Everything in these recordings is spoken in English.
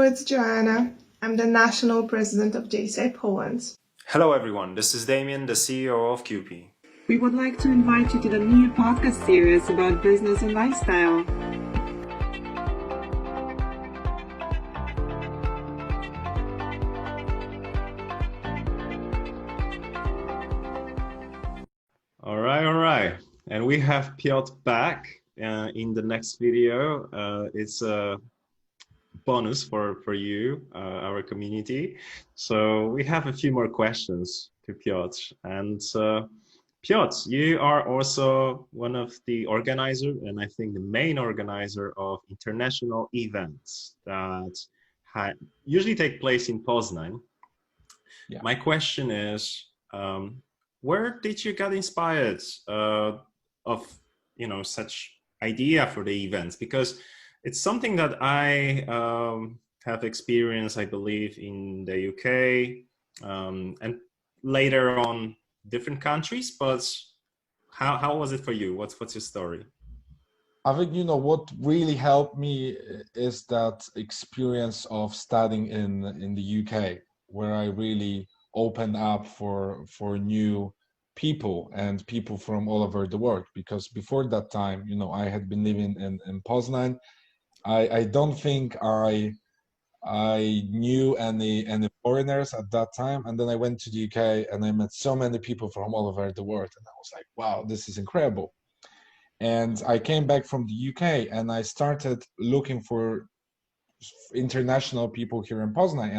Hello, it's Joanna. I'm the National President of JCI Poland. Hello everyone, this is Damian, the CEO of QUPI. We would like to invite you to the new podcast series about business and lifestyle. All right. And we have Piotr back in the next video. It's a bonus for you, our community. So we have a few more questions to Piotr. And Piotr, you are also one of the organizers, and I think the main organizer of international events that usually take place in Poznan. Yeah. My question is, where did you get inspired of such idea for the events? Because it's something that I have experienced, I believe, in the UK and later on different countries. But how was it for you? What's your story? I think what really helped me is that experience of studying in the UK, where I really opened up for new people and people from all over the world. Because before that time, I had been living in Poznan. I don't think I knew any foreigners at that time, and then I went to the UK and I met so many people from all over the world, and I was like, wow, this is incredible. And I came back from the UK and I started looking for international people here in Poznan,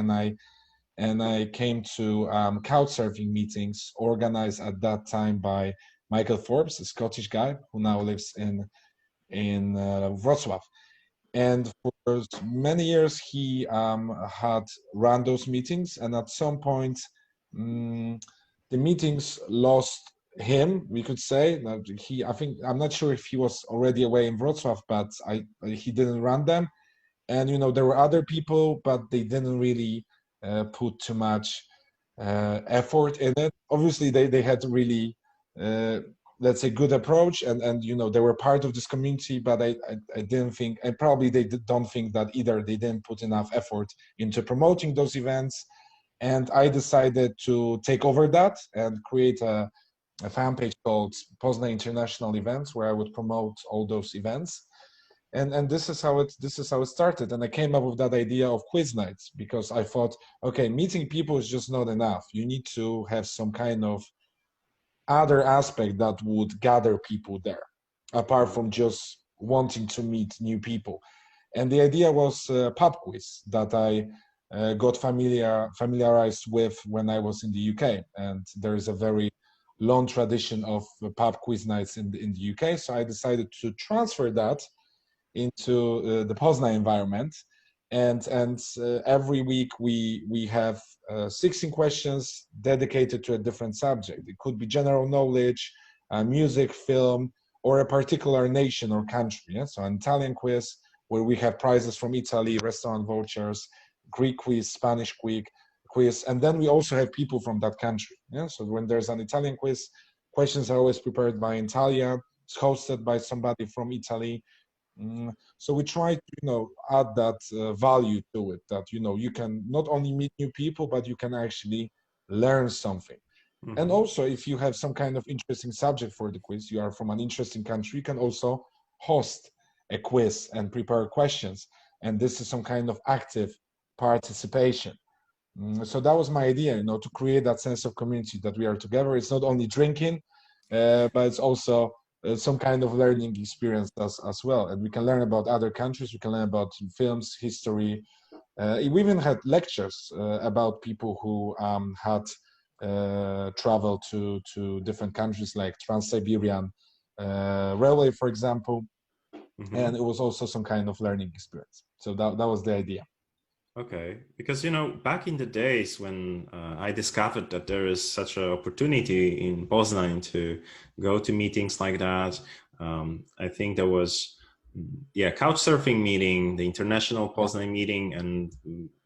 and I came to couchsurfing meetings organized at that time by Michael Forbes, a Scottish guy who now lives in Wrocław. And for many years, he had run those meetings, and at some point, the meetings lost him, we could say. I'm not sure if he was already away in Wrocław, but he didn't run them. And there were other people, but they didn't really put too much effort in it. Obviously, they had really let's say good approach, and they were part of this community, but I didn't think, and probably they don't think that either. They didn't put enough effort into promoting those events, and I decided to take over that and create a fan page called Poznan International Events, where I would promote all those events. And this is how it started. And I came up with that idea of quiz nights, because I thought, okay, meeting people is just not enough. You need to have some kind of other aspect that would gather people there, apart from just wanting to meet new people. And the idea was pub quiz that I got familiarized with when I was in the UK. And there is a very long tradition of pub quiz nights in the UK. So I decided to transfer that into the Poznan environment. And every week we have 16 questions dedicated to a different subject. It could be general knowledge, music, film, or a particular nation or country. Yeah? So an Italian quiz, where we have prizes from Italy, restaurant vouchers, Greek quiz, Spanish quiz, and then we also have people from that country. Yeah? So when there's an Italian quiz, questions are always prepared by Italia. It's hosted by somebody from Italy. So we try to add that value to it, that you can not only meet new people, but you can actually learn something. Mm-hmm. And also, if you have some kind of interesting subject for the quiz, you are from an interesting country, you can also host a quiz and prepare questions, and this is some kind of active participation. So that was my idea, to create that sense of community, that we are together. It's not only drinking, but it's also some kind of learning experience as well. And we can learn about other countries, we can learn about films, history. We even had lectures about people who had traveled to different countries, like Trans-Siberian Railway, for example. Mm-hmm. And it was also some kind of learning experience. So that was the idea. Okay, because back in the days when I discovered that there is such an opportunity in Poznan to go to meetings like that, I think there was couchsurfing meeting, the International Poznan meeting, and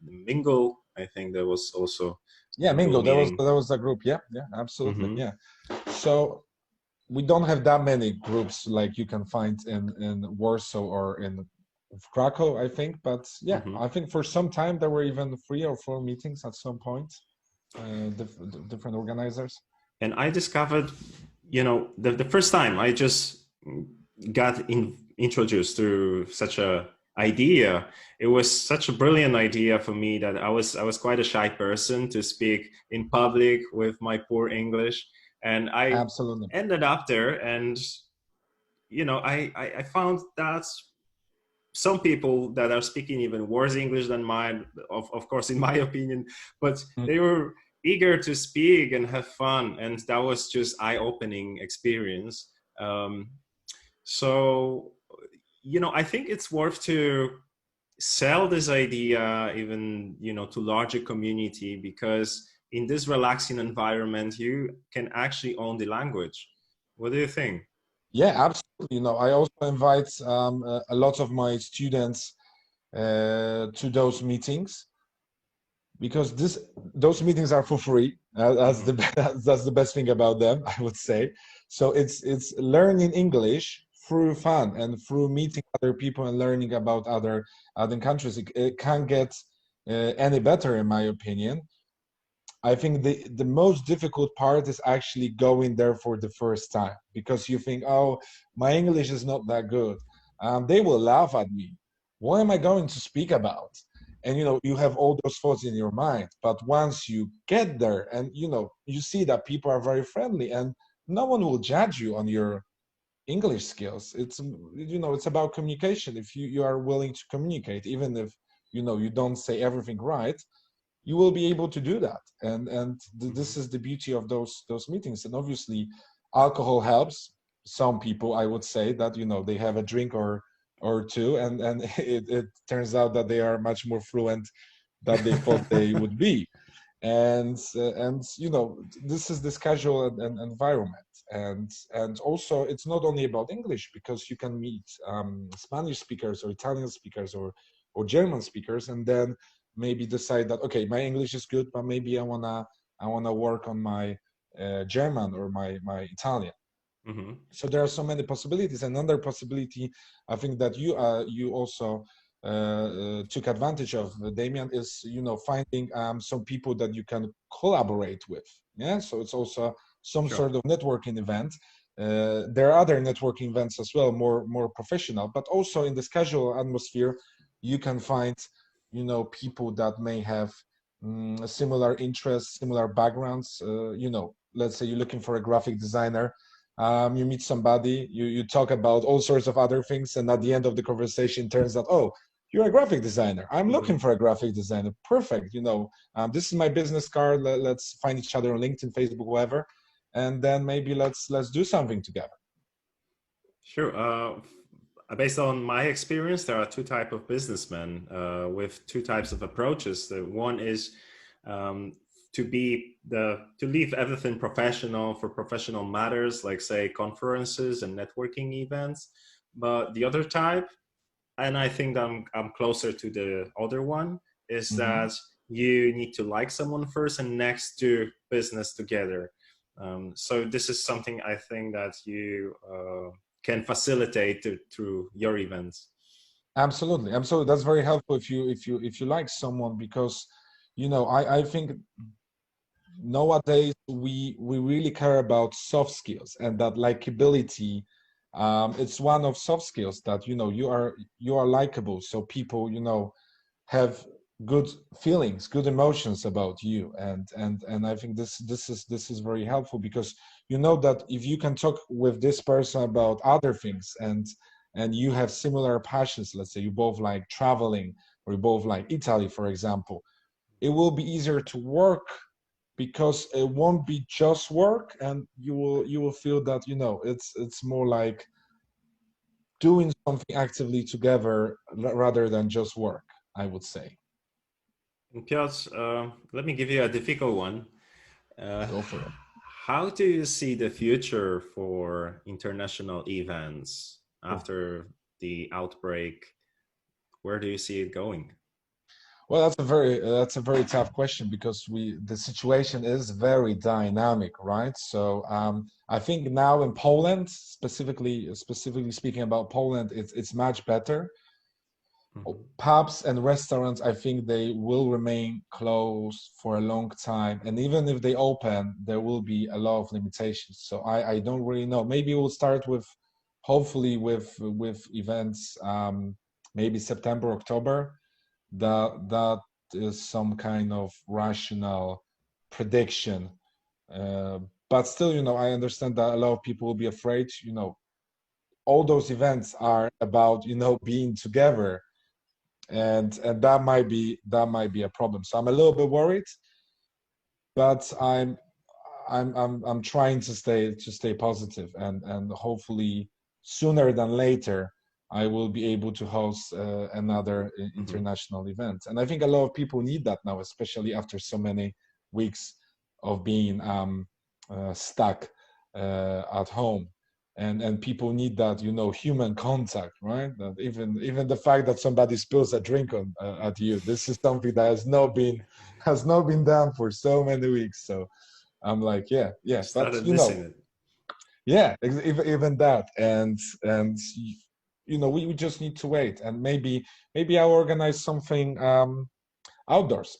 Mingle. I think there was also Mingle. There was a group. Yeah, absolutely. Mm-hmm. Yeah. So we don't have that many groups like you can find in Warsaw or in Krakow, I think. But yeah, Mhm. I think for some time there were even 3 or 4 meetings at some point, different organizers. And I discovered, you know, the first time I just got introduced to such a idea, it was such a brilliant idea for me that I was quite a shy person to speak in public with my poor English, and I Absolutely. ended up there, and you know, I found that some people that are speaking even worse English than mine, of course, in my opinion, but Mm. they were eager to speak and have fun, and that was just eye-opening experience. So, you know, I think it's worth to sell this idea even, you know, to larger community, because in this relaxing environment, you can actually own the language. What do you think? Yeah, absolutely. You know, I also invite a lot of my students to those meetings, because those meetings are for free. That's Mhm. that's the best thing about them, I would say. So it's learning English through fun and through meeting other people and learning about other countries. It can't get any better, in my opinion. I think the most difficult part is actually going there for the first time, because you think, oh, my English is not that good. They will laugh at me. What am I going to speak about? And you know, you have all those thoughts in your mind. But once you get there and you know, you see that people are very friendly and no one will judge you on your English skills. It's, you know, it's about communication. If you are willing to communicate, even if you know you don't say everything right, you will be able to do that. This is the beauty of those meetings. And obviously alcohol helps some people. I would say that, you know, they have a drink or two, and it turns out that they are much more fluent than they thought they would be. And you know, this is this casual environment. And also it's not only about English, because you can meet Spanish speakers or Italian speakers or German speakers, and then maybe decide that, okay, my English is good, but maybe I wanna work on my German or my Italian. Mhm. So there are so many possibilities. Another possibility, I think, that you also took advantage of, Damian, is, you know, finding some people that you can collaborate with. Yeah, so it's also some Sure. sort of networking event. There are other networking events as well, more professional, but also in this casual atmosphere, you can find, you know, people that may have similar interests, similar backgrounds. You know, let's say you're looking for a graphic designer. You meet somebody, you talk about all sorts of other things, and at the end of the conversation turns out, oh, you're a graphic designer. I'm looking Mhm. for a graphic designer. Perfect. You know, this is my business card. Let's find each other on LinkedIn, Facebook, whatever, and then maybe let's do something together. Sure. Based on my experience, there are two types of businessmen with two types of approaches. The one is um, to leave everything professional for professional matters, like say conferences and networking events. But the other type, and I think I'm closer to the other one, is Mhm. that you need to like someone first and next do business together. So this is something I think that you can facilitate through your events. Absolutely, absolutely. That's very helpful if you like someone, because you know, I think nowadays we really care about soft skills, and that likability, it's one of soft skills, that you know, you are likable, so people, you know, have good feelings, good emotions about you. And I think this is very helpful, because you know that if you can talk with this person about other things, and you have similar passions, let's say you both like traveling, or you both like Italy, for example, it will be easier to work, because it won't be just work, and you will feel that, you know, it's more like doing something actively together, rather than just work, I would say. And Piotr, let me give you a difficult one. Uh, Go for it. how do you see the future for international events Oh. after the outbreak? Where do you see it going? Well, that's a very tough question, because the situation is very dynamic, right? So I think now in Poland, specifically speaking about Poland, it's much better. Pubs and restaurants, I think they will remain closed for a long time. And even if they open, there will be a lot of limitations. So I don't really know. Maybe we'll start with, hopefully with events, maybe September, October. That is some kind of rational prediction. But still, you know, I understand that a lot of people will be afraid. You know, all those events are about, you know, being together, and that might be a problem. So I'm a little bit worried, but I'm trying to stay positive, and hopefully sooner than later I will be able to host another international event. And I think a lot of people need that now, especially after so many weeks of being stuck at home. And people need that, you know, human contact, right? That even the fact that somebody spills a drink on at you, this is something that has not been done for so many weeks. So I'm like, yeah, but you know, yeah, even that, and you know, we just need to wait, and maybe I'll organize something outdoors.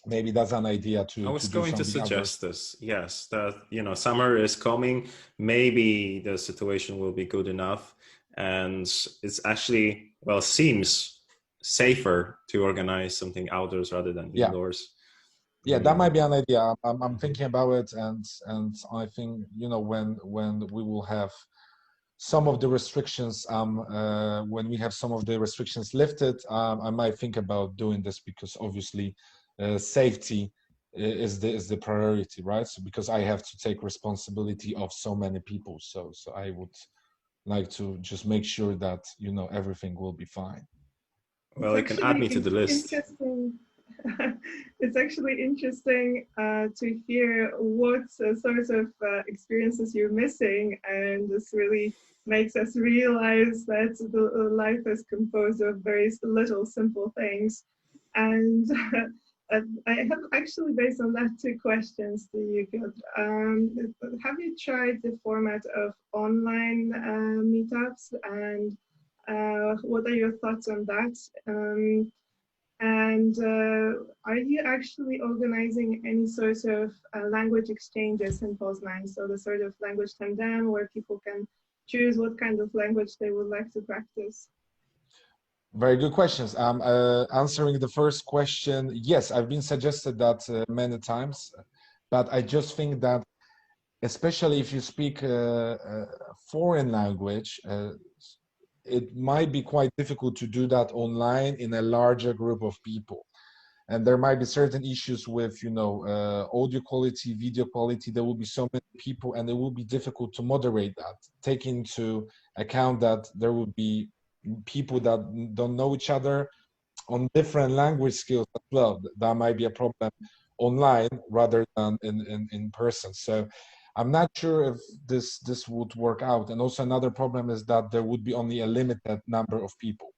Maybe that's an idea to. I was do going to something suggest outdoors. this. Yes, that, you know, summer is coming. Maybe the situation will be good enough, and it's actually, well, seems safer to organize something outdoors rather than indoors. Yeah, that might be an idea. I'm thinking about it, and I think, you know, when we will have some of the restrictions, when we have some of the restrictions lifted, I might think about doing this, because obviously safety is the priority, right? So because I have to take responsibility of so many people, so I would like to just make sure that, you know, everything will be fine. Well, you can add me to the list. It's actually interesting to hear what sorts of experiences you're missing, and this really makes us realize that the life is composed of very little simple things. And I have actually, based on that, two questions to you, Piotr. Have you tried the format of online meetups, and what are your thoughts on that? And are you actually organizing any sort of language exchanges in Poznan? So the sort of language tandem where people can choose what kind of language they would like to practice? Very good questions. Answering the first question, yes, I've been suggested that many times, but I just think that, especially if you speak a foreign language, it might be quite difficult to do that online in a larger group of people. And there might be certain issues with, you know, audio quality, video quality. There will be so many people, and it will be difficult to moderate that, take into account that there will be people that don't know each other on different language skills as well. That might be a problem online rather than in person. So I'm not sure if this would work out. And also another problem is that there would be only a limited number of people.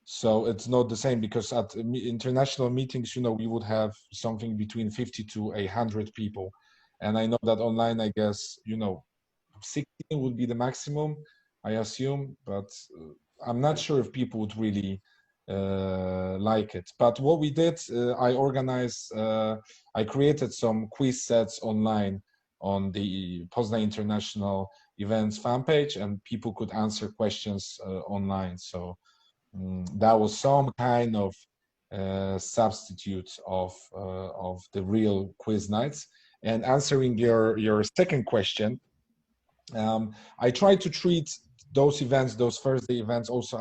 So it's not the same, because at international meetings, you know, we would have something between 50 to 100 people. And I know that online, I guess, you know, 16 would be the maximum, I assume, but I'm not sure if people would really like it. But what we did, I created some quiz sets online on the Poznan International Events fan page, and people could answer questions online. So that was some kind of substitute of the real quiz nights. And answering your second question, I try to treat those events, those Thursday events, also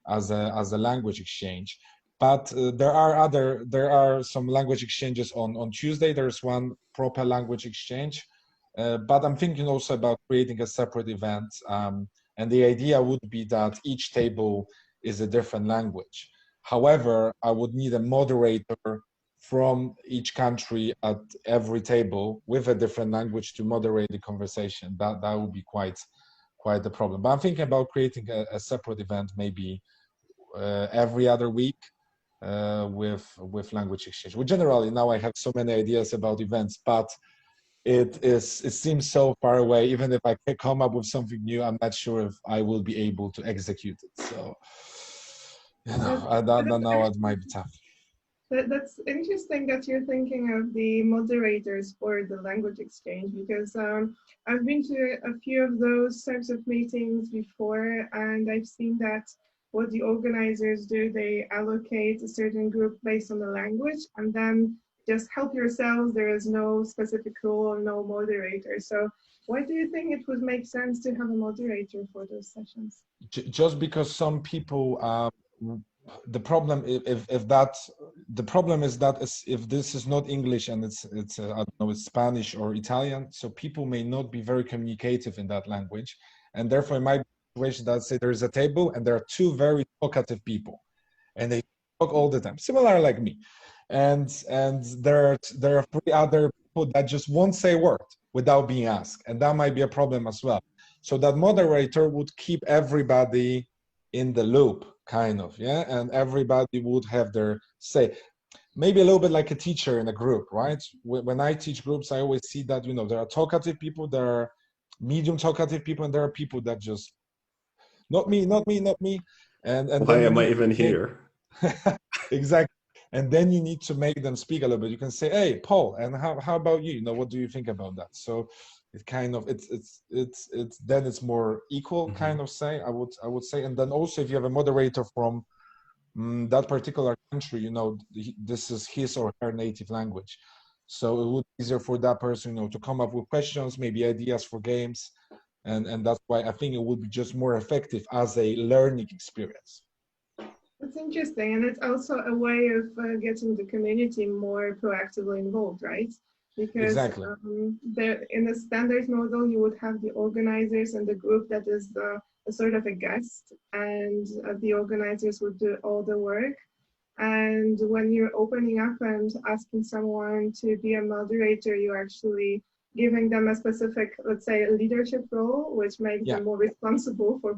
as a language exchange. But there are some language exchanges on Tuesday. There's one proper language exchange, but I'm thinking also about creating a separate event. And the idea would be that each table is a different language. However, I would need a moderator from each country at every table with a different language to moderate the conversation. That would be quite the problem. But I'm thinking about creating a separate event, maybe every other week, with language exchange. Well, generally now I have so many ideas about events, but it seems so far away. Even if I can come up with something new, I'm not sure if I will be able to execute it. So You know, That's, I don't that's know, it might be tough. That's interesting that you're thinking of the moderators for the language exchange, because I've been to a few of those types of meetings before, and I've seen that what the organizers do, they allocate a certain group based on the language, and then just help yourselves. There is no specific rule, no moderator. So why do you think it would make sense to have a moderator for those sessions? Just because some people, the problem if that the problem is that if this is not English and it's I don't know, it's Spanish or Italian, so people may not be very communicative in that language, and therefore it might be a situation that, say, there is a table and there are two very talkative people and they talk all the time, similar like me, and there are three other people that just won't say a word without being asked, and that might be a problem as well. So that moderator would keep everybody in the loop, kind of, yeah, and everybody would have their say. Maybe a little bit like a teacher in a group, right? When I teach groups, I always see that, you know, there are talkative people, there are medium talkative people, and there are people that just not me, not me, not me, and Why then am I even here? exactly. And then you need to make them speak a little bit. You can say, hey, Paul, and how about you? You know, what do you think about that? So it kind of it's then it's more equal, kind of say, I would say. And then also, if you have a moderator from that particular country, you know, this is his or her native language, so it would be easier for that person, you know, to come up with questions, maybe ideas for games, and that's why I think it would be just more effective as a learning experience. That's interesting, and it's also a way of getting the community more proactively involved, right? Because Exactly. in the standard model, you would have the organizers and the group that is a sort of a guest, and the organizers would do all the work. And when you're opening up and asking someone to be a moderator, you're actually giving them a specific, let's say, leadership role, which makes them more responsible for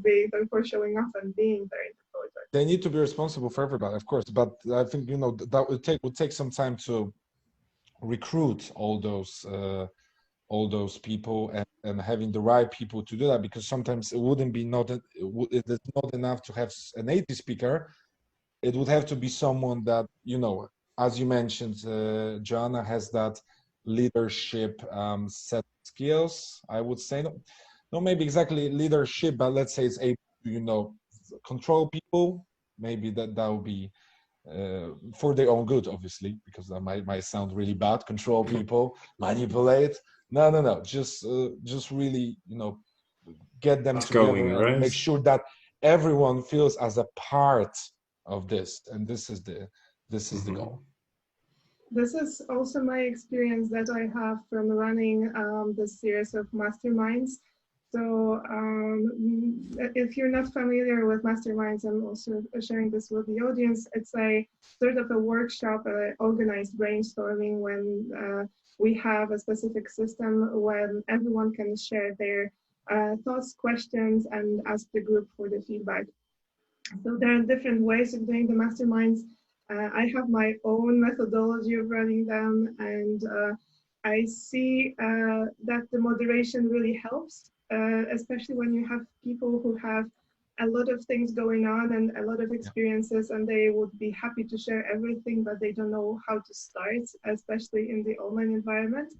for showing up and being there in the project. They need to be responsible for everybody, of course, but I think, you know, that would take some time to recruit all those people, and having the right people to do that, because sometimes it wouldn't be it is not enough to have a native speaker. It would have to be someone that, you know, as you mentioned, Joanna, has that leadership set skills, I would say. Not maybe exactly leadership, but let's say it's able to, you know, control people. Maybe that would be for their own good, obviously, because that might sound really bad. Control people, manipulate. No. Just really, you know, get them together and make sure that everyone feels as a part of this, and this is the goal. This is also my experience that I have from running the series of masterminds. So if you're not familiar with masterminds, I'm also sharing this with the audience. It's a sort of a workshop, organized brainstorming, when we have a specific system when everyone can share their thoughts, questions, and ask the group for the feedback. So there are different ways of doing the masterminds. I have my own methodology of running them, and I see that the moderation really helps, especially when you have people who have a lot of things going on and a lot of experiences, and they would be happy to share everything, but they don't know how to start, especially in the online environment.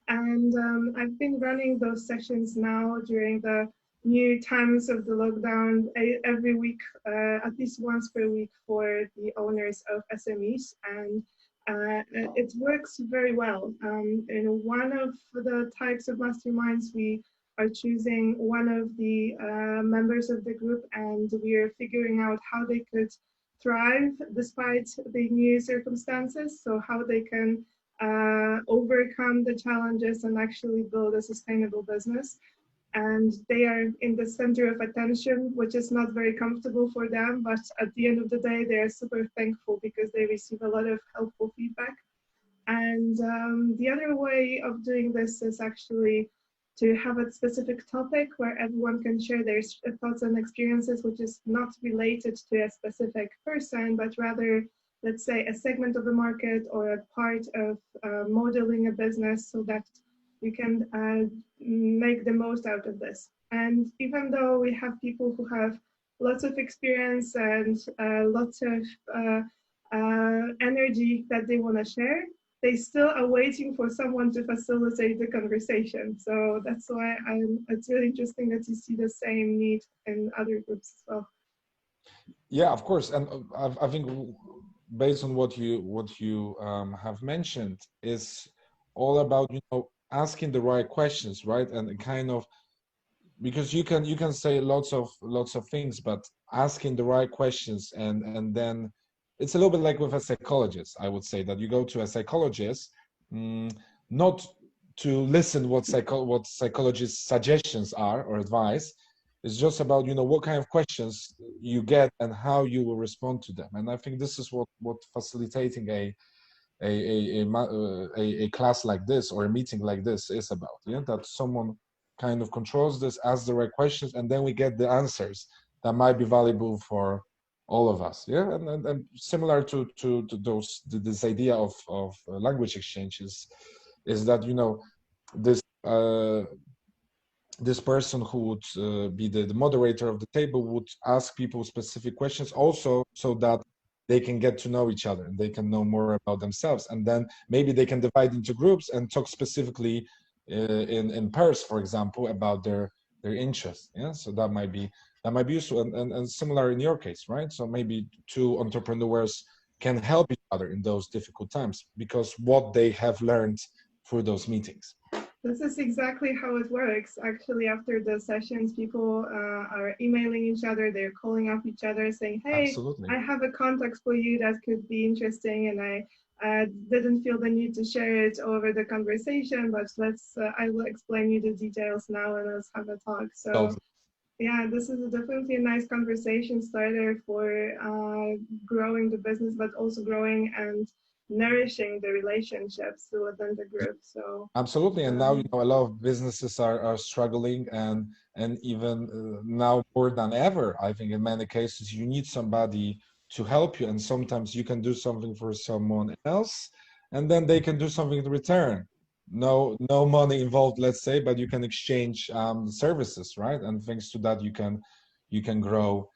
And I've been running those sessions now during the new times of the lockdown every week, at least once per week, for the owners of SMEs, and it works very well. In one of the types of masterminds, we are choosing one of the members of the group, and we are figuring out how they could thrive despite the new circumstances, so how they can overcome the challenges and actually build a sustainable business. And they are in the center of attention, which is not very comfortable for them, but at the end of the day, they are super thankful because they receive a lot of helpful feedback. And the other way of doing this is actually to have a specific topic where everyone can share their thoughts and experiences, which is not related to a specific person, but rather, let's say, a segment of the market or a part of modeling a business, so that we can make the most out of this. And even though we have people who have lots of experience and lots of energy that they want to share, they still are waiting for someone to facilitate the conversation. So that's why it's really interesting that you see the same need in other groups as well. Yeah, of course. And I think based on what you have mentioned is all about, you know, asking the right questions, right? And kind of, because you can say lots of things, but asking the right questions, and then it's a little bit like with a psychologist. I would say that you go to a psychologist, not to listen what psychologists' suggestions are or advice. It's just about, you know, what kind of questions you get and how you will respond to them. And I think this is what facilitating a class like this or a meeting like this is about. Yeah, that someone kind of controls this, asks the right questions, and then we get the answers that might be valuable for all of us. Yeah, and similar to this idea of language exchanges is that, you know, this this person who would be the moderator of the table would ask people specific questions also, so that they can get to know each other and they can know more about themselves, and then maybe they can divide into groups and talk specifically in pairs, for example, about their interests. Yeah, so that might be useful, and similar in your case, right? So maybe two entrepreneurs can help each other in those difficult times because what they have learned through those meetings. This is exactly how it works. Actually, after the sessions, people are emailing each other, they're calling up each other saying, hey, Absolutely. I have a contact for you that could be interesting, and I didn't feel the need to share it over the conversation, but I will explain you the details now and let's have a talk. So yeah, this is definitely a nice conversation starter for growing the business, but also growing and nourishing the relationships within the group. So absolutely. And now, you know, a lot of businesses are struggling, and even now more than ever, I think in many cases you need somebody to help you, and sometimes you can do something for someone else and then they can do something in return. No money involved, let's say, but you can exchange services, right? And thanks to that you can grow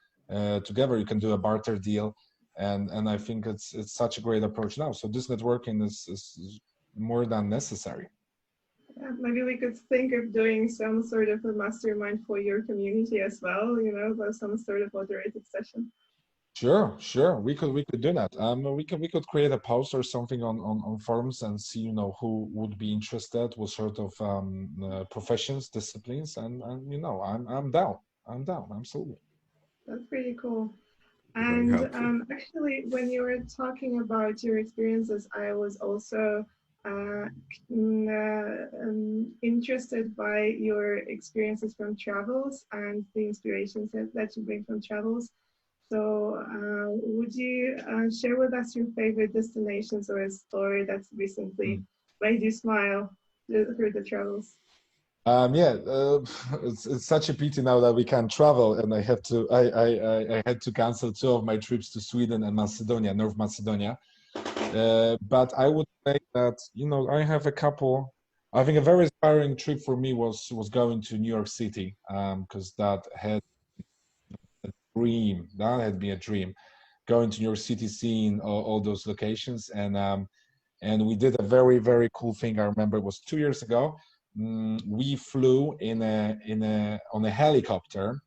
together. You can do a barter deal. And I think it's such a great approach now. So this networking is more than necessary. yeah, maybe we could think of doing some sort of a mastermind for your community as well, you know, some sort of moderated session. Sure. We could do that. We could create a post or something on forums and see, you know, who would be interested, what sort of professions, disciplines, and you know, I'm down. I'm down. Absolutely. That's pretty cool. And actually, when you were talking about your experiences, I was also interested by your experiences from travels and the inspirations that you bring from travels. So would you share with us your favorite destinations or a story that's recently made you smile through the travels? It's such a pity now that we can't travel, and I had to cancel 2 of my trips to Sweden and Macedonia, North Macedonia. But I would say that, you know, I have a couple. I think a very inspiring trip for me was going to New York City, because that had been a dream, going to New York City, seeing all those locations, and we did a very cool thing. I remember it was 2 years ago. We flew on a helicopter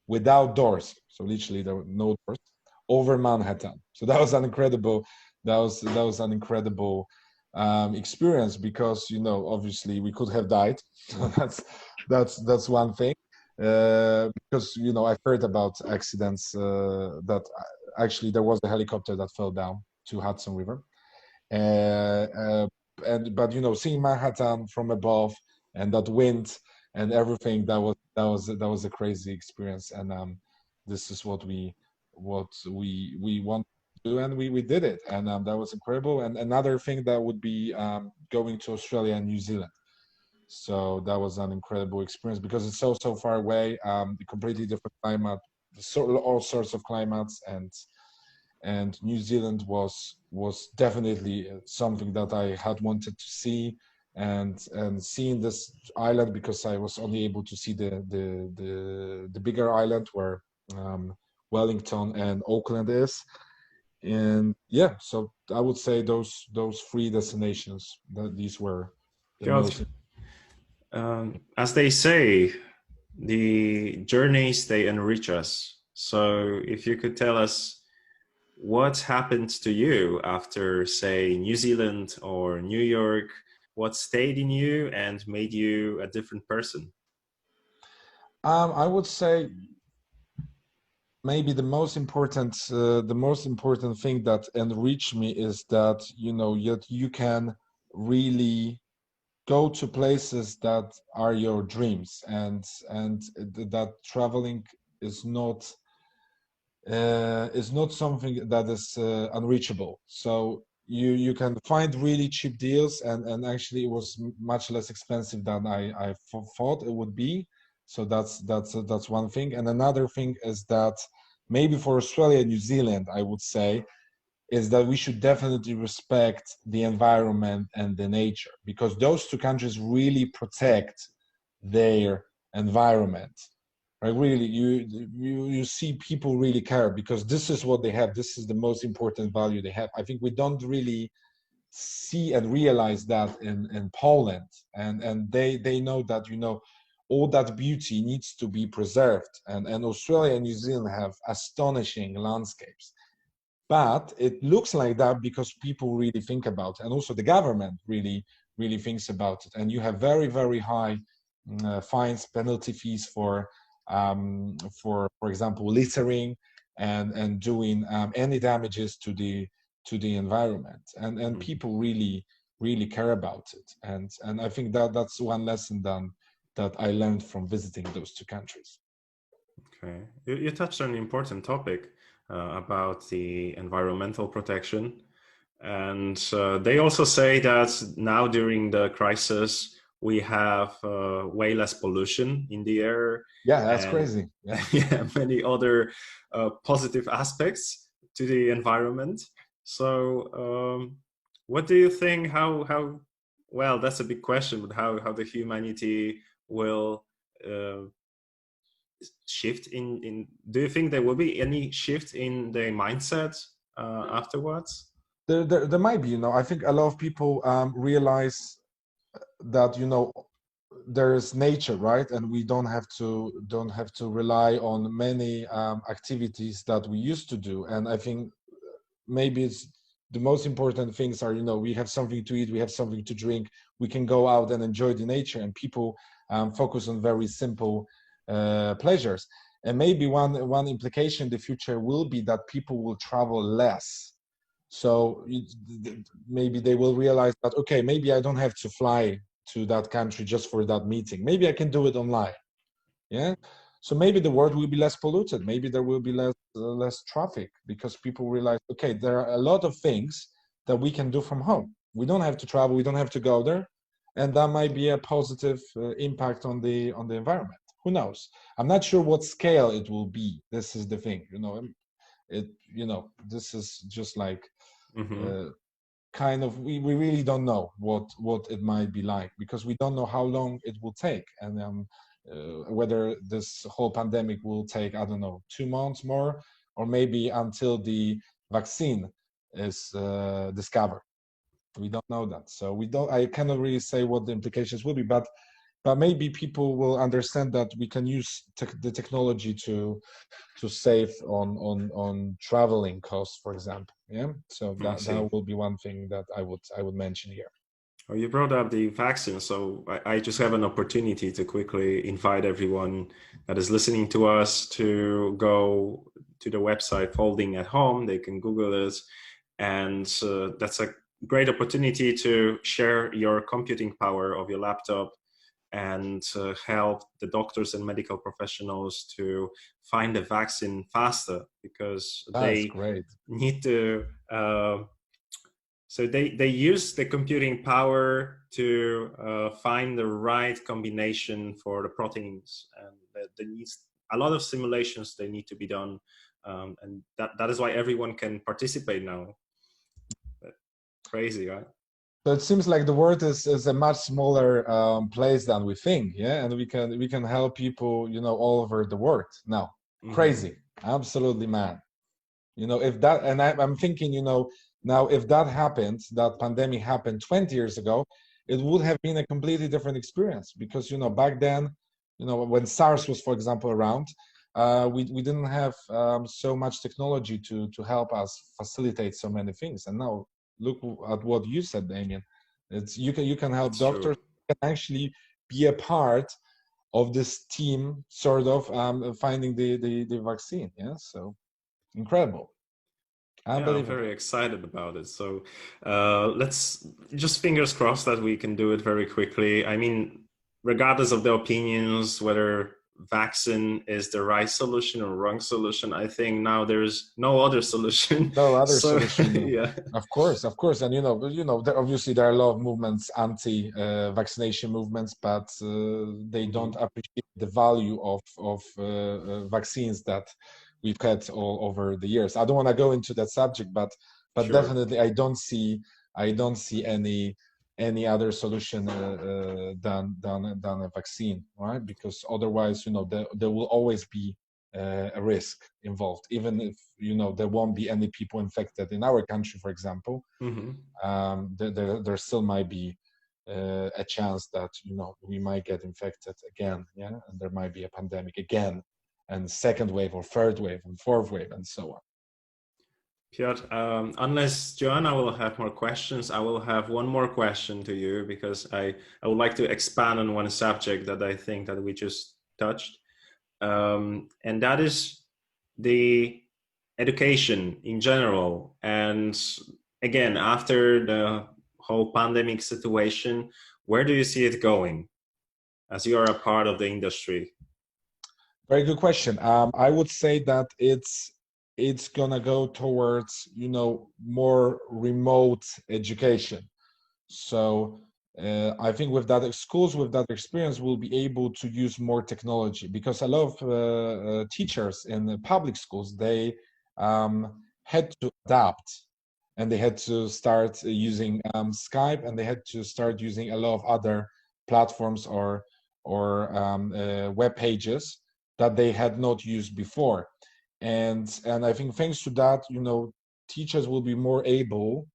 without doors, so literally there were no doors, over Manhattan. So that was an incredible experience, because, you know, obviously we could have died. that's one thing, because, you know, I've heard about accidents that actually there was a helicopter that fell down to Hudson River, but you know, seeing Manhattan from above and that wind and everything, that was a crazy experience. And this is what we want to do, and we did it, and that was incredible. And another thing that would be going to Australia and New Zealand. So that was an incredible experience, because it's so far away, completely different climate, all sorts of climates, and New Zealand was definitely something that I had wanted to see, and seeing this island, because I was only able to see the bigger island where Wellington and Auckland is. And yeah, so I would say those 3 destinations, that these were the most. As they say, the journeys, they enrich us. So if you could tell us what happened to you after, say, New Zealand or New York, what stayed in you and made you a different person? I would say maybe the most important thing that enriched me is that, you know, you can really go to places that are your dreams, and that traveling is not something that is unreachable. So you can find really cheap deals, and actually it was much less expensive than I thought it would be. So that's one thing. And another thing is that maybe for Australia and New Zealand, I would say, is that we should definitely respect the environment and the nature, because those 2 countries really protect their environment. Right? Really, you see people really care, because this is what they have. This is the most important value they have. I think we don't really see and realize that in Poland, and they know that, you know, all that beauty needs to be preserved, and Australia and New Zealand have astonishing landscapes. But it looks like that because people really think about it, and also the government really thinks about it. And you have very, very high fines, penalty fees for example, littering and doing any damages to the environment. And people really care about it. And I think that's one lesson that I learned from visiting those 2 countries. Okay, you touched on an important topic about the environmental protection, and they also say that now during the crisis we have way less pollution in the air. Yeah, that's crazy. Yeah, yeah, many other positive aspects to the environment. So what do you think, how well, that's a big question, but how the humanity will shift in do you think there will be any shift in the mindset afterwards? There might be, you know. I think a lot of people realize that, you know, there is nature, right? And we don't have to rely on many activities that we used to do. And I think maybe it's the most important things are, you know, we have something to eat, we have something to drink, we can go out and enjoy the nature, and people focus on very simple pleasures. And maybe one implication in the future will be that people will travel less. So maybe they will realize that, okay, maybe I don't have to fly to that country just for that meeting. Maybe I can do it online. Yeah. So maybe the world will be less polluted. Maybe there will be less traffic, because people realize, okay, there are a lot of things that we can do from home. We don't have to travel. We don't have to go there, and that might be a positive impact on the environment. Who knows? I'm not sure what scale it will be. This is the thing, you know. This is just like kind of, we really don't know what it might be like, because we don't know how long it will take, and whether this whole pandemic will take, I don't know, 2 months more, or maybe until the vaccine is discovered. We don't know that. So I cannot really say what the implications will be, but maybe people will understand that we can use the technology to save on traveling costs, for example. Yeah. So that will be one thing that I would mention here. Oh, you brought up the vaccine, so I just have an opportunity to quickly invite everyone that is listening to us to go to the website Folding at Home. They can Google it, and that's a great opportunity to share your computing power of your laptop and help the doctors and medical professionals to find a vaccine faster, because they need to so they use the computing power to find the right combination for the proteins, and there needs a lot of simulations they need to be done, and that is why everyone can participate now. Crazy, right? So it seems like the world is a much smaller place than we think, yeah, and we can help people, you know, all over the world now. Crazy, absolutely mad. You know, if that, and I'm thinking, you know, now if that happened, that pandemic happened 20 years ago, it would have been a completely different experience, because, you know, back then, you know, when SARS was, for example, around, we didn't have so much technology to help us facilitate so many things. And now look at what you said, Damian. It's you can help That's doctors, true. you can actually be a part of this team, sort of finding the vaccine. Yeah, so incredible. Yeah, I'm Unbelievable. very excited about it. So let's just fingers crossed that we can do it very quickly. I mean, regardless of the opinions, whether vaccine is the right solution or wrong solution, I think now there's no other solution. No other So solution. No. yeah, Of course, and obviously there are a lot of movements, anti-vaccination movements, but they don't appreciate the value of vaccines that we've had all over the years. I don't want to go into that subject, but sure. definitely I don't see any other solution than a vaccine, right? Because otherwise, you know, there will always be a risk involved, even if, you know, there won't be any people infected in our country, for example. There still might be a chance that, you know, we might get infected again, yeah, and there might be a pandemic again, and second wave or third wave and fourth wave and so on. Piotr, unless Joanna will have more questions, I will have one more question to you, because I would like to expand on one subject that I think that we just touched. And that is the education in general. And again, after the whole pandemic situation, where do you see it going, as you are a part of the industry? Very good question. I would say that it's gonna go towards, you know, more remote education. So I think with that, schools with that experience will be able to use more technology, because a lot of teachers in the public schools, they had to adapt, and they had to start using Skype, and they had to start using a lot of other platforms or web pages that they had not used before. And I think thanks to that, you know, teachers will be more able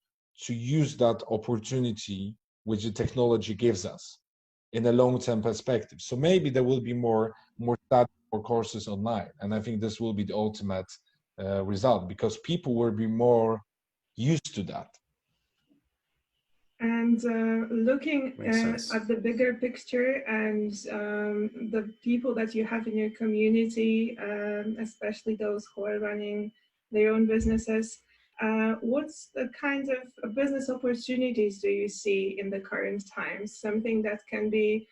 to use that opportunity which the technology gives us in a long-term perspective. So maybe there will be more study or courses online, and I think this will be the ultimate result, because people will be more used to that. And looking at the bigger picture, and the people that you have in your community, especially those who are running their own businesses, what's the kind of business opportunities do you see in the current times? Something that can be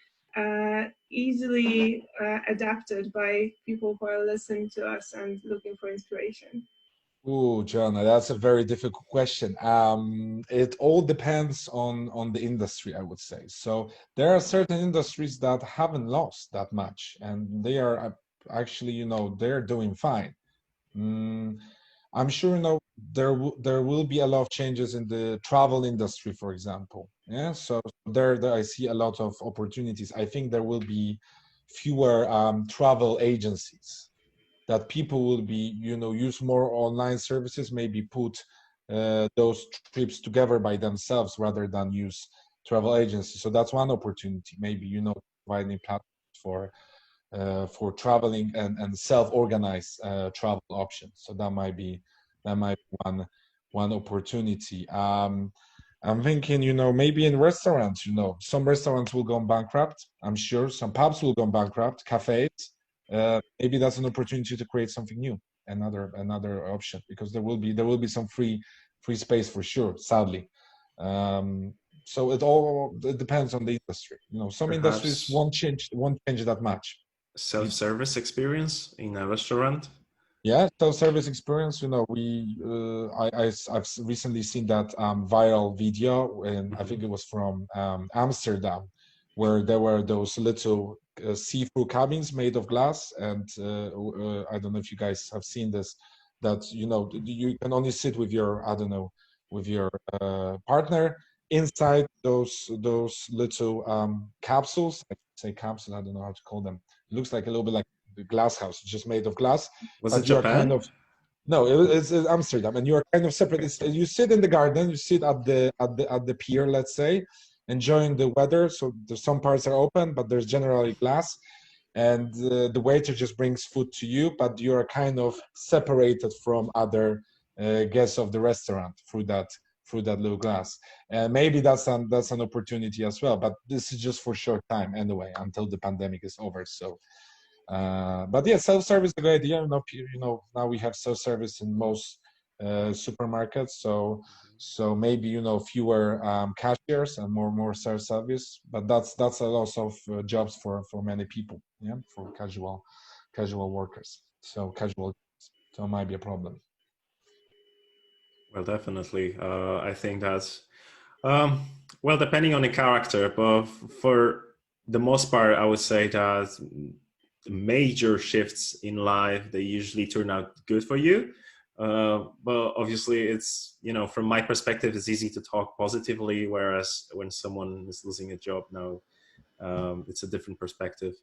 easily adapted by people who are listening to us and looking for inspiration? Oh, Joanna, that's a very difficult question. It all depends on the industry, I would say. So there are certain industries that haven't lost that much, and they are actually, you know, they're doing fine. I'm sure, you know, there will be a lot of changes in the travel industry, for example. Yeah, so there I see a lot of opportunities. I think there will be fewer travel agencies, that people will be, you know, use more online services, maybe put those trips together by themselves rather than use travel agencies. So that's one opportunity, maybe, you know, providing platforms for traveling and self-organized travel options. So that might be one opportunity. I'm thinking, you know, maybe in restaurants, you know, some restaurants will go bankrupt. I'm sure some pubs will go bankrupt, cafes. Maybe that's an opportunity to create something new, another option, because there will be some free space for sure, sadly. So it depends on the industry. You know, some industries won't change that much. Self-service experience in a restaurant. Yeah, self-service experience. You know, I've recently seen that viral video, and I think it was from Amsterdam, where there were those little see-through cabins made of glass, and I don't know if you guys have seen this, that, you know, you can only sit with your, I don't know, with your partner inside those little capsules. I say capsules, I don't know how to call them. It looks like a little bit like the glass house, just made of glass. Was but it you're Japan? kind of no, it's Amsterdam, and you're kind of separate. You sit in the garden, you sit at the pier, let's say, enjoying the weather. So there's some parts are open, but there's generally glass, and the waiter just brings food to you, but you're kind of separated from other guests of the restaurant through that little glass. And maybe that's an opportunity as well. But this is just for short time anyway, until the pandemic is over. So. But yeah, self-service is a good idea. Now we have self-service in most supermarkets, so maybe fewer cashiers and more self-service. But that's a lot of jobs for many people, yeah, for casual workers. So so it might be a problem. Well, definitely. I think that's well, depending on the character, but for the most part, I would say that major shifts in life, they usually turn out good for you. But obviously it's, from my perspective, it's easy to talk positively, whereas when someone is losing a job now, it's a different perspective.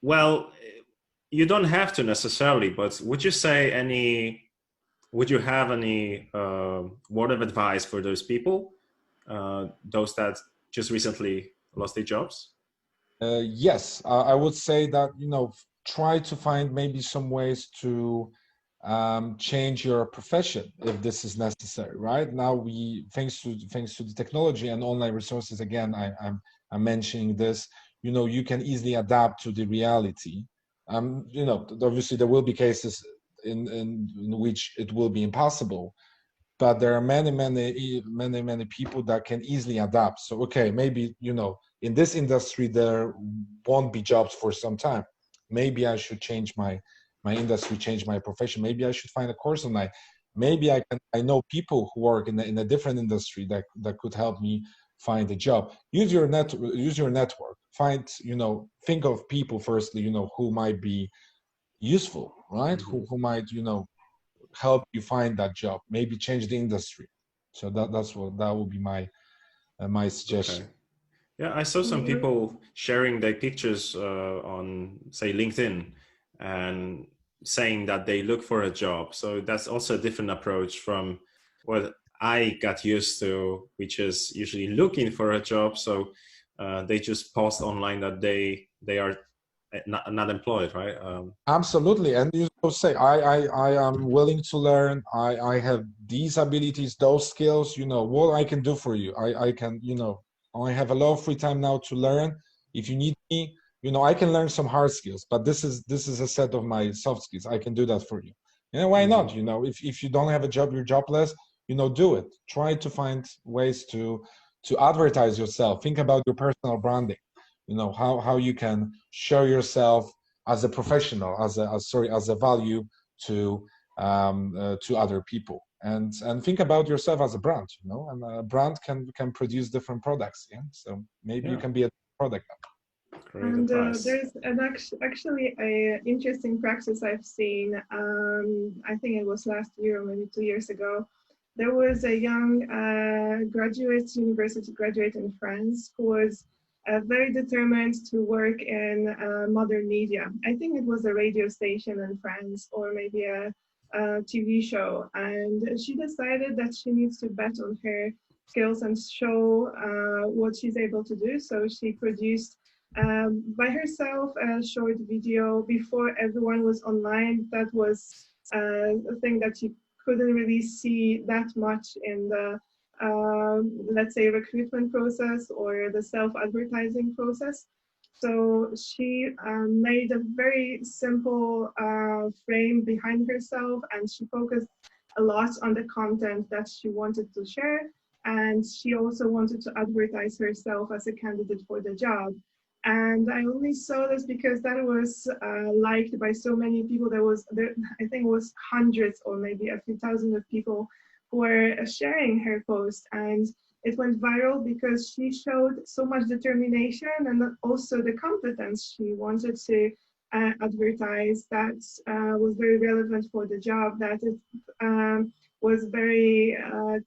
Well, you don't have to necessarily, but would you have any word of advice for those people, those that just recently lost their jobs? Yes, I would say that, try to find maybe some ways to change your profession if this is necessary. Right now, thanks to the technology and online resources, again, I'm mentioning this. You can easily adapt to the reality. Obviously there will be cases in which it will be impossible, but there are many people that can easily adapt. So okay, maybe in this industry there won't be jobs for some time. Maybe I should change my industry, change my profession. Maybe I should find a course online. Maybe I know people who work in a different industry that could help me find a job. Use your network. Find, think of people firstly, who might be useful, right? Mm-hmm. Who might, help you find that job. Maybe change the industry. So that would be my suggestion. Okay. Yeah, I saw some people sharing their pictures on, say, LinkedIn, and saying that they look for a job. So that's also a different approach from what I got used to, which is usually looking for a job. So they just post online that they are not employed, right? Absolutely, and you say I am willing to learn. I have these abilities, those skills. What I can do for you. I can, I have a lot of free time now to learn. If you need me, I can learn some hard skills, but this is a set of my soft skills. I can do that for you. Why not? If you don't have a job, you're jobless. Do it. Try to find ways to advertise yourself. Think about your personal branding. How you can show yourself as a professional, as a value to other people, and think about yourself as a brand, and a brand can produce different products. Yeah, so maybe you can be a product. Great And advice. there's actually a interesting practice I've seen. I think it was last year or maybe 2 years ago. There was a young university graduate in France who was very determined to work in modern media. I think it was a radio station in France, or maybe a TV show. And she decided that she needs to bet on her skills and show what she's able to do. So she produced by herself a short video before everyone was online. That was a thing that you couldn't really see that much in the let's say recruitment process or the self-advertising process. So she made a very simple frame behind herself, and she focused a lot on the content that she wanted to share, and she also wanted to advertise herself as a candidate for the job. And I only saw this because that was liked by so many people. I think it was hundreds or maybe a few thousand of people who were sharing her post, and it went viral because she showed so much determination and also the competence she wanted to advertise that was very relevant for the job, that it was very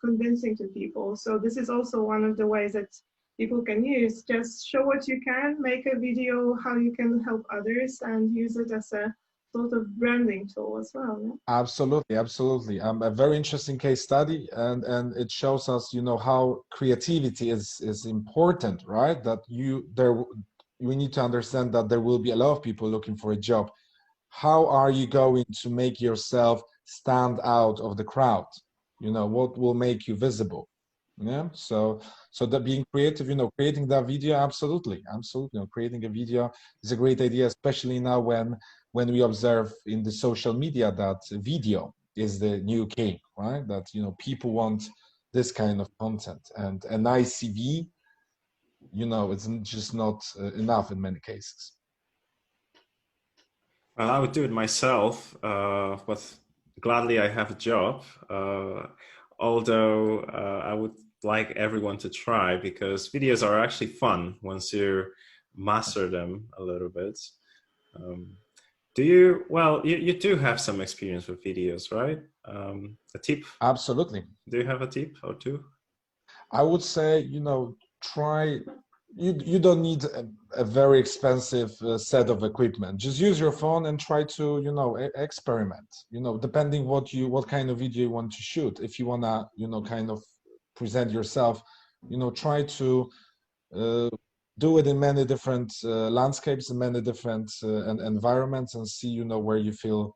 convincing to people. So this is also one of the ways that people can use. Just show what you can, make a video how you can help others, and use it as a sort of branding tool as well. Yeah? Absolutely, absolutely. A very interesting case study, and it shows us, you know, how creativity is important, right? That we need to understand that there will be a lot of people looking for a job. How are you going to make yourself stand out of the crowd? You know, what will make you visible? Yeah, so that being creative, you know, creating that video, absolutely, absolutely. You know, creating a video is a great idea, especially now when we observe in the social media that video is the new king, right? That, you know, people want this kind of content, and an ICV, you know, it's just not enough in many cases. Well, I would do it myself, but gladly I have a job. Although I would like everyone to try, because videos are actually fun once you master them a little bit. You do have some experience with videos, right? A tip? Absolutely. Do you have a tip or two? I would say, you know, you don't need a very expensive set of equipment. Just use your phone and try to, you know, experiment, you know, depending what kind of video you want to shoot. If you want to, you know, kind of present yourself, you know, try to do it in many different landscapes, in many different environments, and see, you know, where you feel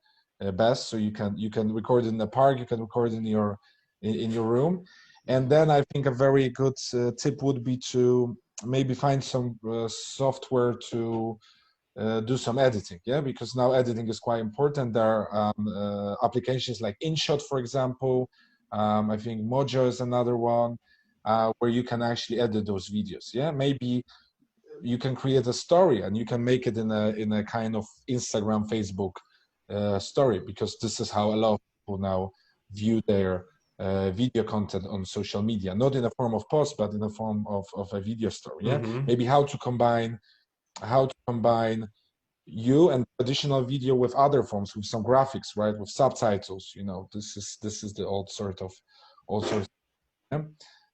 best. So you can record in the park, you can record in your room. And then I think a very good tip would be to maybe find some software to do some editing, yeah, because now editing is quite important. There are applications like InShot, for example. I think Mojo is another one where you can actually edit those videos. Yeah, maybe you can create a story and you can make it in a kind of Instagram, Facebook story, because this is how a lot of people now view their video content on social media, not in a form of post, but in the form of a video story. Yeah, maybe how to combine you and traditional video with other forms, with some graphics, right, with subtitles. You know, this is the old sort of yeah?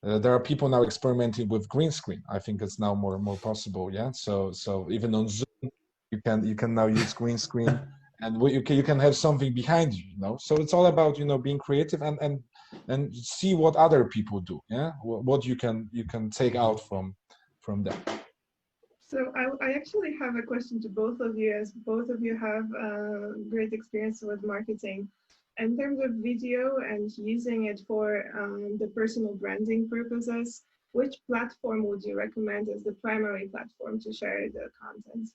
There are people now experimenting with green screen. I think it's now more possible. Yeah, so even on Zoom you can now use green screen and you can have something behind you, you know. So it's all about, you know, being creative and see what other people do. Yeah, what you can take out from them. So I actually have a question to both of you, as both of you have great experience with marketing. In terms of video and using it for the personal branding purposes, which platform would you recommend as the primary platform to share the content?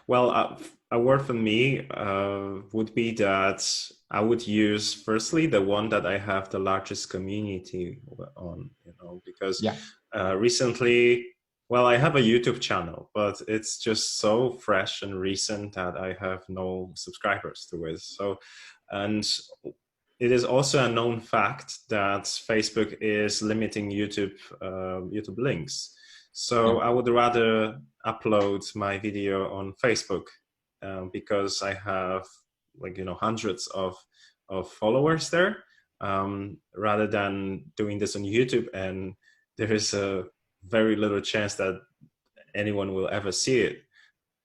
Well, a word for me would be that I would use firstly the one that I have the largest community on, you know, because recently, well, I have a YouTube channel, but it's just so fresh and recent that I have no subscribers to it. So, and it is also a known fact that Facebook is limiting YouTube links. So I would rather upload my video on Facebook because I have, like, you know, hundreds of followers there, rather than doing this on YouTube, and there is a very little chance that anyone will ever see it.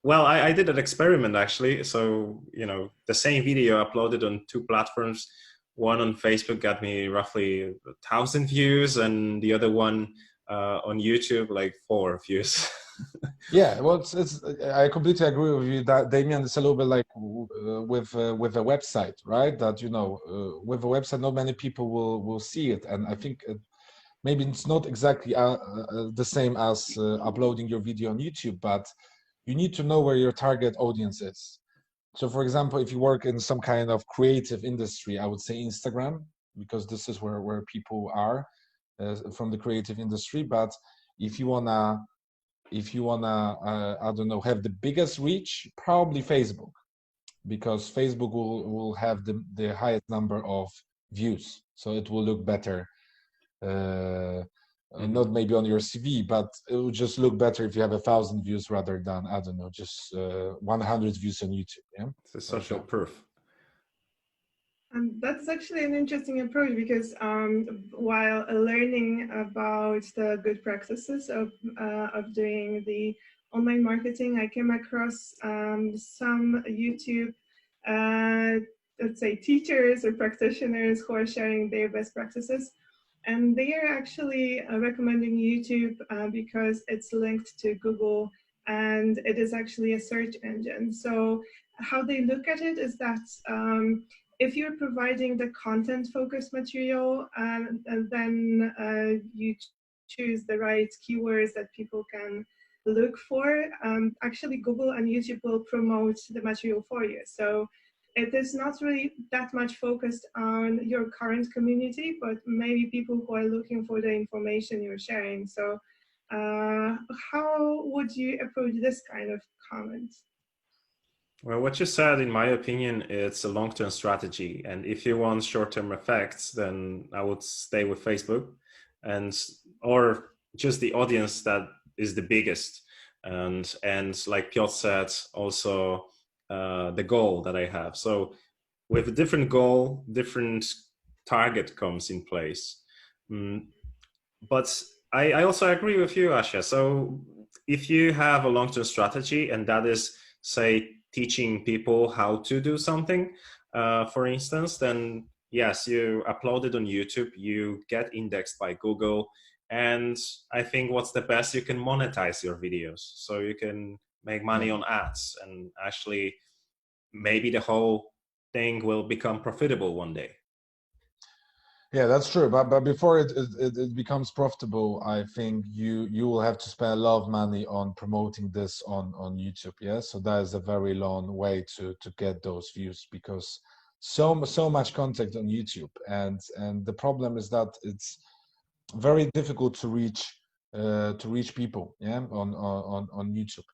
Well, I did an experiment actually. So, you know, the same video uploaded on two platforms. One on Facebook got me roughly 1,000 views, and the other one on YouTube, like 4 views. Yeah, well, I completely agree with you that, Damian. It's a little bit like with a website, right? That, you know, with a website, not many people will see it, and I think maybe it's not exactly the same as uploading your video on YouTube, but you need to know where your target audience is. So, for example, if you work in some kind of creative industry, I would say Instagram, because this is where people are from the creative industry. But if you wanna I don't know, have the biggest reach, probably Facebook, because Facebook will have the highest number of views, so it will look better. Not maybe on your CV, but it will just look better if you have 1,000 views rather than, I don't know, just 100 views on YouTube. Yeah, it's a social proof. That's actually an interesting approach because while learning about the good practices of doing the online marketing, I came across some YouTube, let's say, teachers or practitioners who are sharing their best practices. And they are actually recommending YouTube because it's linked to Google and it is actually a search engine. So how they look at it is that if you're providing the content-focused material, and then you choose the right keywords that people can look for, actually Google and YouTube will promote the material for you. So it is not really that much focused on your current community, but maybe people who are looking for the information you're sharing. So how would you approach this kind of comment? Well, what you said, in my opinion, it's a long-term strategy. And if you want short-term effects, then I would stay with Facebook or just the audience that is the biggest. And like Piotr said, also the goal that I have. So with a different goal, different target comes in place. But I also agree with you, Asha. So if you have a long-term strategy, and that is, say, teaching people how to do something, for instance, then yes, you upload it on YouTube, you get indexed by Google, and I think what's the best, you can monetize your videos. So you can make money on ads, and actually maybe the whole thing will become profitable one day. Yeah, that's true. But before it becomes profitable, I think you will have to spend a lot of money on promoting this on YouTube. Yeah, so that is a very long way to get those views, because so much content on YouTube, and the problem is that it's very difficult to reach people, yeah, on YouTube,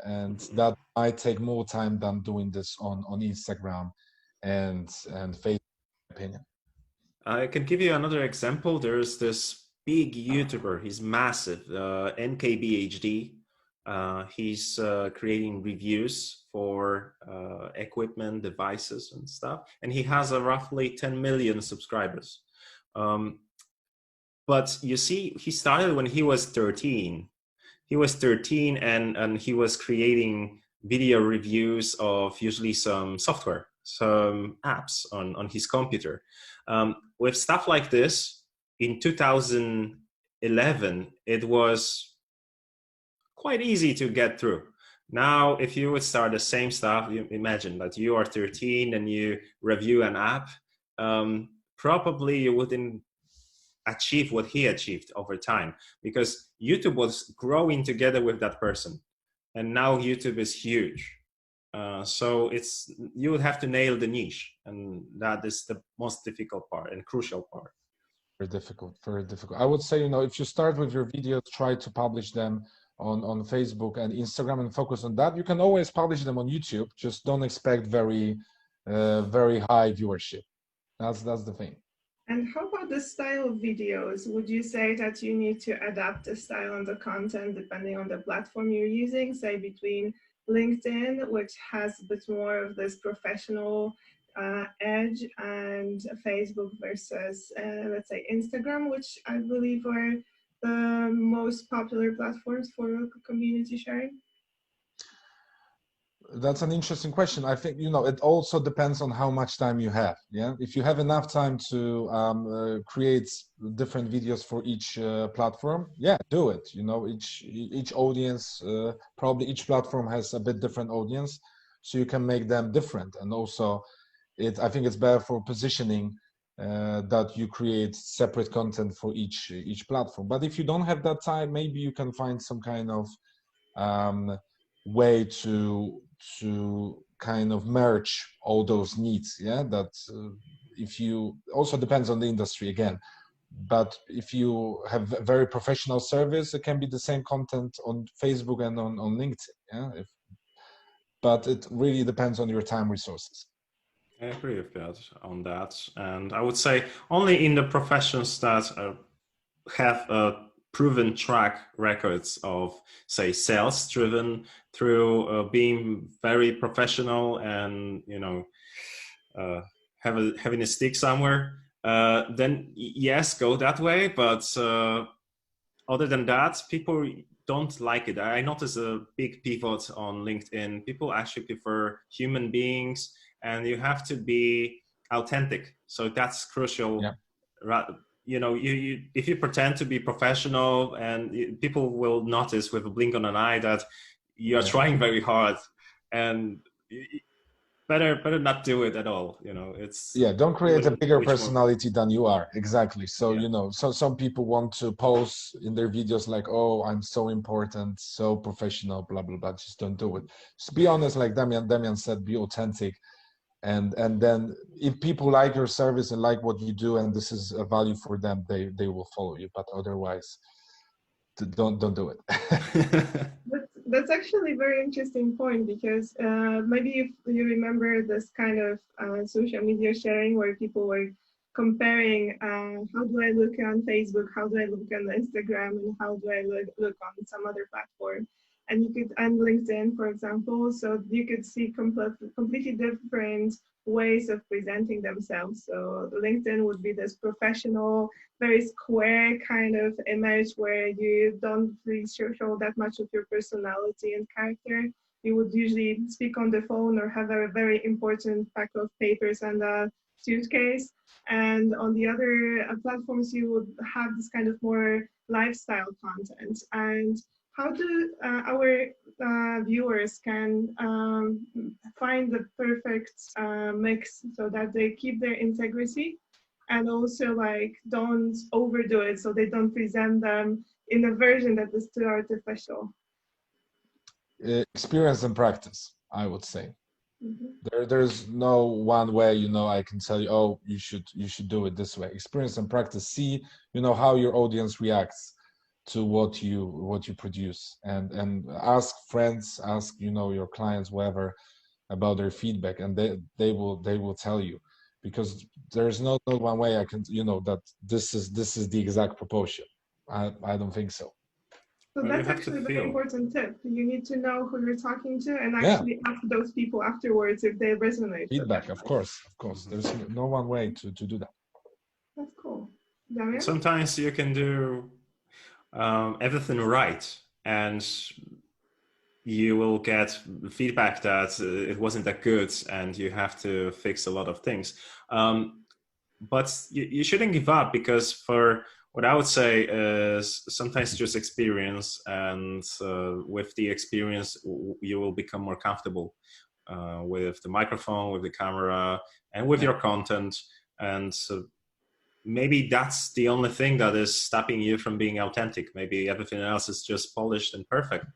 and that might take more time than doing this on Instagram and Facebook, in my opinion. I can give you another example. There's this big YouTuber, he's massive, NKBHD. He's creating reviews for equipment, devices and stuff. And he has roughly 10 million subscribers. But you see, he started when he was 13. He was 13 and he was creating video reviews of usually some software, some apps on his computer. With stuff like this, in 2011, it was quite easy to get through. Now, if you would start the same stuff, you imagine that you are 13 and you review an app, probably you wouldn't achieve what he achieved over time, because YouTube was growing together with that person. And now YouTube is huge. So you would have to nail the niche, and that is the most difficult part and crucial part. Very difficult, very difficult. I would say, if you start with your videos, try to publish them on Facebook and Instagram and focus on that. You can always publish them on YouTube, just don't expect very high viewership. That's the thing. And how about the style of videos? Would you say that you need to adapt the style and the content depending on the platform you're using, say between LinkedIn, which has a bit more of this professional edge, and Facebook versus, let's say, Instagram, which I believe are the most popular platforms for community sharing? That's an interesting question. I think, it also depends on how much time you have. Yeah, if you have enough time to create different videos for each platform, yeah, do it. Each audience, probably each platform has a bit different audience, so you can make them different. And also, I think it's better for positioning that you create separate content for each platform. But if you don't have that time, maybe you can find some kind of way to kind of merge all those needs. Yeah, that if you also depends on the industry again, but if you have a very professional service, it can be the same content on Facebook and on LinkedIn. Yeah, but it really depends on your time resources. I agree with Piotr on that, and I would say only in the professions that have proven track records of, say, sales driven through being very professional and having a stick somewhere, then yes, go that way. But other than that, people don't like it. I notice a big pivot on LinkedIn. People actually prefer human beings, and you have to be authentic. So that's crucial. Yeah. You know, if you pretend to be professional, and people will notice with a blink on an eye that you are trying very hard, and better not do it at all. You know, it's don't create a bigger personality than you are. Exactly. So you know, so some people want to pose in their videos like, oh, I'm so important, so professional, blah blah blah. Just don't do it. Just be honest, like Damian said, be authentic. And then if people like your service and like what you do, and this is a value for them, they will follow you. But otherwise, don't do it. That's actually a very interesting point, because maybe if you remember this kind of social media sharing where people were comparing how do I look on Facebook, how do I look on Instagram, and how do I look on some other platform. And you could, and LinkedIn, for example, so you could see completely different ways of presenting themselves. So LinkedIn would be this professional, very square kind of image where you don't really show that much of your personality and character. You would usually speak on the phone or have a very important pack of papers and a suitcase. And on the other platforms, you would have this kind of more lifestyle content. And how do our viewers can find the perfect mix so that they keep their integrity and also like don't overdo it, so they don't present them in a version that is too artificial? Experience and practice, I would say. There's no one way, you know, I can tell you, oh, you should do it this way. Experience and practice. See, you know, how your audience reacts to what you produce, and ask friends, ask, you know, your clients, whatever, about their feedback, and they will tell you, because there's no one way I can, you know, that this is the exact proportion. I don't think so. So well, that's actually a very important tip. You need to know who you're talking to and actually ask those people afterwards if they resonate. Feedback, of course. There's no one way to do that. That's cool. Damian? Sometimes you can do everything right, and you will get feedback that it wasn't that good, and you have to fix a lot of things. But you shouldn't give up, because for what I would say is sometimes just experience, and with the experience, you will become more comfortable with the microphone, with the camera, and with your content. And maybe that's the only thing that is stopping you from being authentic. Maybe everything else is just polished and perfect.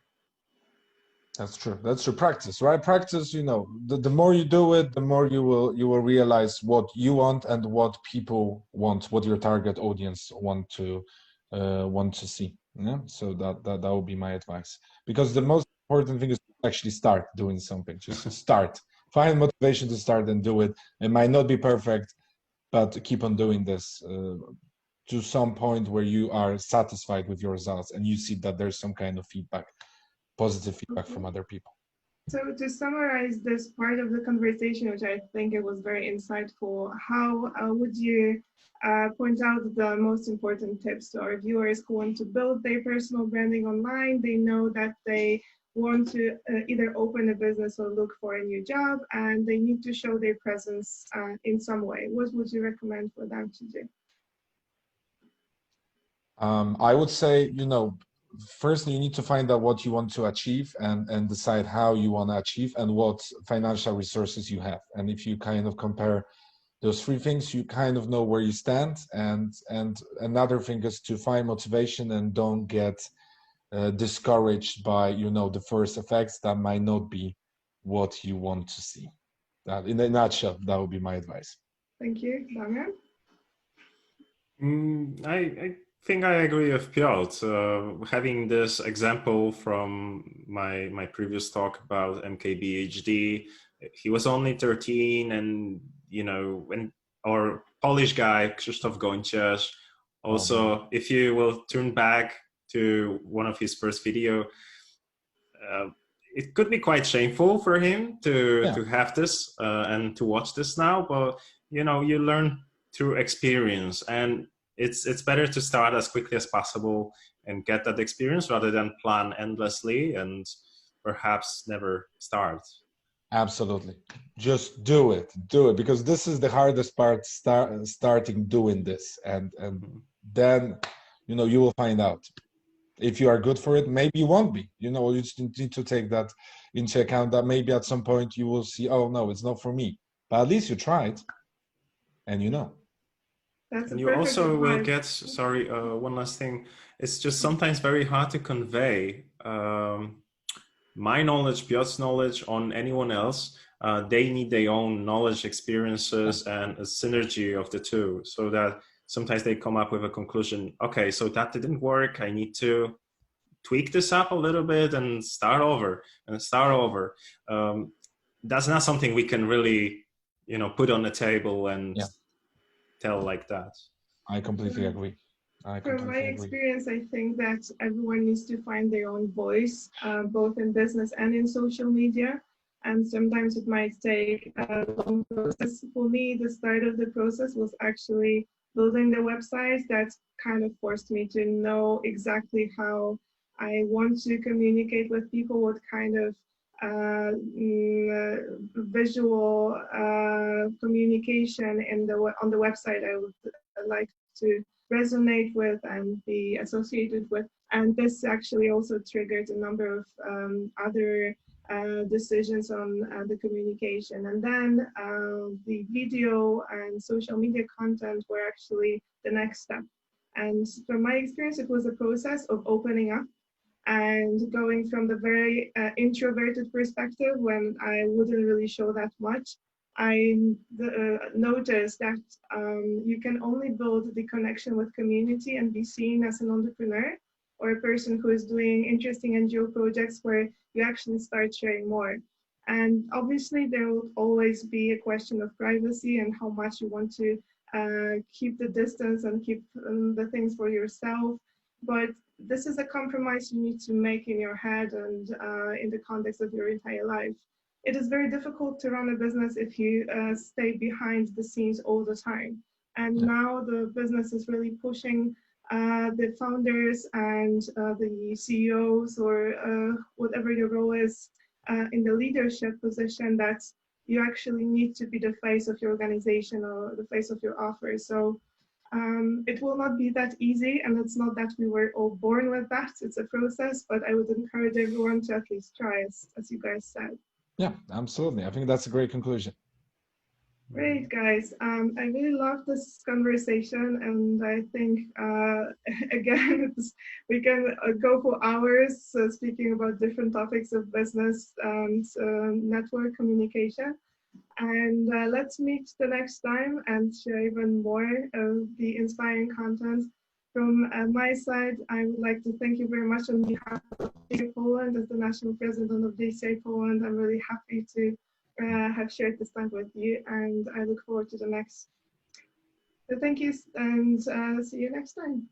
That's true. That's true. Practice, right? Practice, you know, the more you do it, the more you will realize what you want and what people want, what your target audience want to see. Yeah. So that would be my advice. Because the most important thing is to actually start doing something. Just start. Find motivation to start and do it. It might not be perfect, but keep on doing this to some point where you are satisfied with your results and you see that there's some kind of feedback. Positive feedback from other people. So to summarize this part of the conversation, which I think it was very insightful, how would you point out the most important tips to our viewers who want to build their personal branding online? They know that they want to either open a business or look for a new job, and they need to show their presence in some way. What would you recommend for them to do? I would say, you know, firstly, you need to find out what you want to achieve and decide how you want to achieve and what financial resources you have. And if you kind of compare those three things, you kind of know where you stand. And another thing is to find motivation and don't get discouraged by, you know, the first effects that might not be what you want to see. That, in a nutshell, that would be my advice. Thank you. Damian? I think I agree with Piotr. Having this example from my previous talk about MKBHD, he was only 13, and you know, our Polish guy Krzysztof Gonciarz. Also, if you will turn back to one of his first video, it could be quite shameful for him to have this and to watch this now, but you know, you learn through experience, and it's better to start as quickly as possible and get that experience rather than plan endlessly and perhaps never start. Absolutely. Just do it, because this is the hardest part, starting doing this. And then, you know, you will find out if you are good for it. Maybe you won't be, you know, you just need to take that into account, that maybe at some point you will see, oh no, it's not for me, but at least you tried, and you know. That's and a you perfect also will advice. get, sorry, one last thing. It's just sometimes very hard to convey my knowledge, Piotr's knowledge on anyone else. They need their own knowledge, experiences, and a synergy of the two, so that sometimes they come up with a conclusion. Okay, so that didn't work. I need to tweak this up a little bit and start over. That's not something we can really, you know, put on the table and tell like that. I completely agree. From my experience, I think that everyone needs to find their own voice, both in business and in social media. And sometimes it might take a long process. For me, the start of the process was actually building the website. That kind of forced me to know exactly how I want to communicate with people, what kind of visual communication on the website I would like to resonate with and be associated with. And this actually also triggered a number of other decisions on the communication. And then the video and social media content were actually the next step. And from my experience, it was a process of opening up and going from the very introverted perspective, when I wouldn't really show that much. I noticed that you can only build the connection with community and be seen as an entrepreneur or a person who is doing interesting NGO projects where you actually start sharing more. And obviously there will always be a question of privacy and how much you want to keep the distance and keep the things for yourself. But this is a compromise you need to make in your head and in the context of your entire life. It is very difficult to run a business if you stay behind the scenes all the time. And now the business is really pushing the founders and the CEOs or whatever your role is in the leadership position, that you actually need to be the face of your organization or the face of your offer. So it will not be that easy, and it's not that we were all born with that. It's a process, but I would encourage everyone to at least try, as you guys said. Yeah, absolutely. I think that's a great conclusion. Great, guys. I really love this conversation, and I think, again, we can go for hours speaking about different topics of business and network communication. And let's meet the next time and share even more of the inspiring content. From my side, I would like to thank you very much on behalf of JCI Poland. As the national president of JCI Poland, I'm really happy to have shared this time with you, and I look forward to the next. So thank you, and see you next time.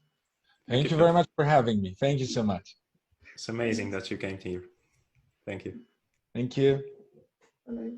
Thank you very much for having me. Thank you so much. It's amazing that you came here. Thank you. Thank you. Bye.